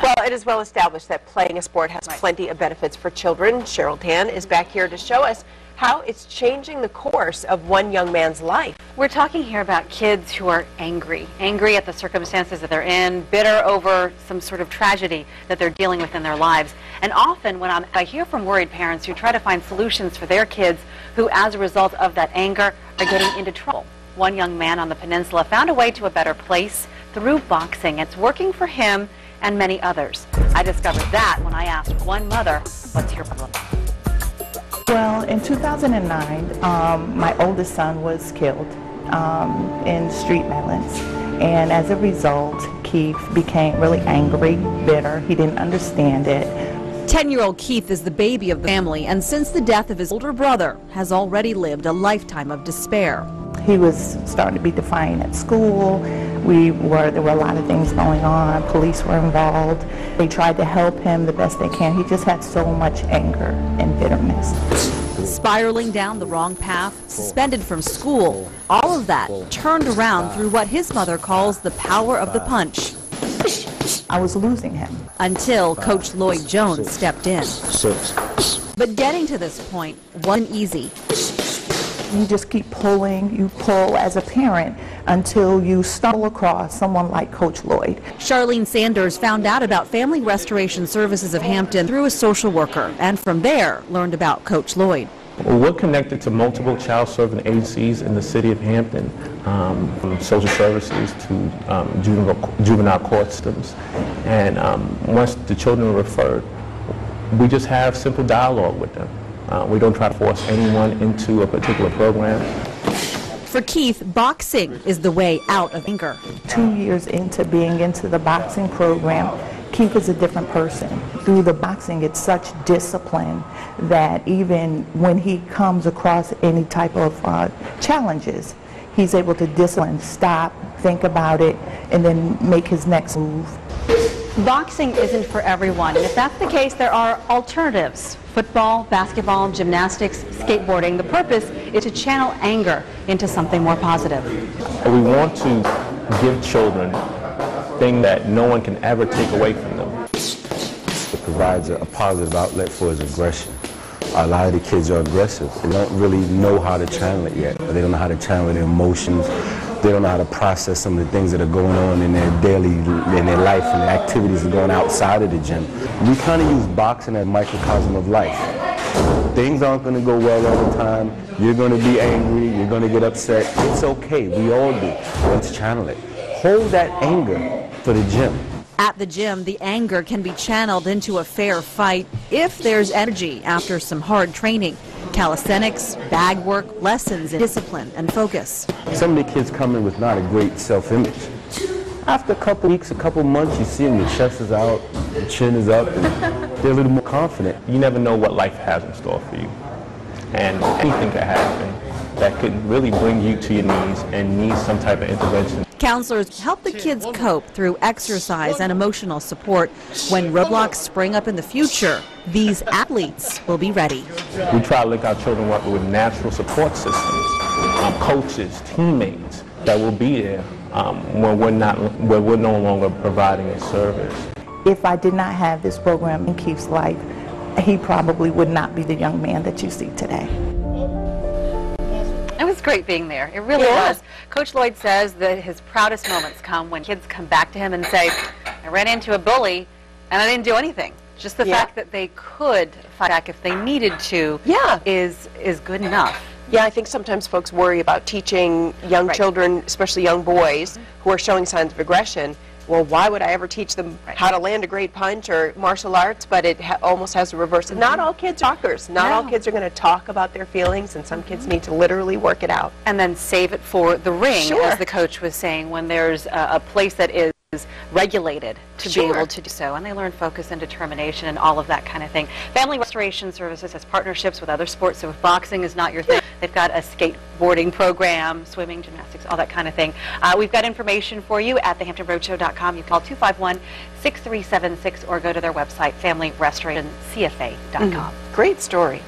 Well, it is well established that playing a sport has plenty of benefits for children. Cheryl Tan is back here to show us how it's changing the course of one young man's life. We're talking here about kids who are angry at the circumstances that they're in, bitter over some sort of tragedy that they're dealing with in their lives. And often when I hear from worried parents who try to find solutions for their kids who, as a result of that anger, are getting into trouble. One young man on the peninsula found a way to a better place through boxing. It's working for him and many others. I discovered that when I asked one mother, what's your problem? Well, in 2009, my oldest son was killed in street violence, and as a result, Keith became really angry, bitter. He didn't understand it. 10-year-old Keith is the baby of the family, and since the death of his older brother, has already lived a lifetime of despair. He was starting to be defiant at school. There were a lot of things going on. Police were involved. They tried to help him the best they can. He just had so much anger and bitterness. Spiraling down the wrong path, suspended from school, all of that turned around through what his mother calls the power of the punch. I was losing him. Until Coach Lloyd Jones stepped in. But getting to this point wasn't easy. You just keep pulling, you pull as a parent until you stumble across someone like Coach Lloyd. Charlene Sanders found out about Family Restoration Services of Hampton through a social worker, and from there learned about Coach Lloyd. We're connected to multiple child servant agencies in the city of Hampton, from social services to juvenile court systems. And once the children are referred, we just have simple dialogue with them. We don't try to force anyone into a particular program. For Keith, boxing is the way out of anger. 2 years into being into the boxing program, Keith is a different person. Through the boxing, it's such discipline that even when he comes across any type of challenges, he's able to discipline, stop, think about it, and then make his next move. Boxing isn't for everyone, and if that's the case, there are alternatives. Football, basketball, gymnastics, skateboarding. The purpose is to channel anger into something more positive. We want to give children a thing that no one can ever take away from them. It provides a positive outlet for his aggression. A lot of the kids are aggressive. They don't really know how to channel it yet. They don't know how to channel their emotions. They don't know how to process some of the things that are going on in their in their life and the activities that are going outside of the gym. We kind of use boxing as a microcosm of life. Things aren't going to go well all the time. You're going to be angry. You're going to get upset. It's okay. We all do. Let's channel it. Hold that anger for the gym. At the gym, the anger can be channeled into a fair fight if there's energy after some hard training. Calisthenics, bag work, lessons in discipline and focus. Some of the kids come in with not a great self-image. After a couple weeks, a couple months, you see them, your chest is out, your chin is up, and they're a little more confident. You never know what life has in store for you. And anything could happen that could really bring you to your knees and need some type of intervention. Counselors help the kids cope through exercise and emotional support. When roadblocks spring up in the future, these athletes will be ready. We try to link our children up with natural support systems, coaches, teammates that will be there when we're no longer providing a service. If I did not have this program in Keith's life, he probably would not be the young man that you see today. It was great being there. It really was. Coach Lloyd says that his proudest moments come when kids come back to him and say, I ran into a bully and I didn't do anything. Just the fact that they could fight back if they needed to is good enough. Yeah, I think sometimes folks worry about teaching young children, especially young boys, who are showing signs of aggression. Well, why would I ever teach them how to land a great punch or martial arts? But it almost has the reverse. Not all kids are talkers. Not all kids are going to talk about their feelings, and some kids need to literally work it out. And then save it for the ring, as the coach was saying, when there's a place that is regulated to be able to do so, and they learn focus and determination and all of that kind of thing. Family Restoration Services has partnerships with other sports, so if boxing is not your thing, they've got a skateboarding program, swimming, gymnastics, all that kind of thing. We've got information for you at thehamptonroadshow.com. You call 251-6376 or go to their website, familyrestorationcfa.com. Great story.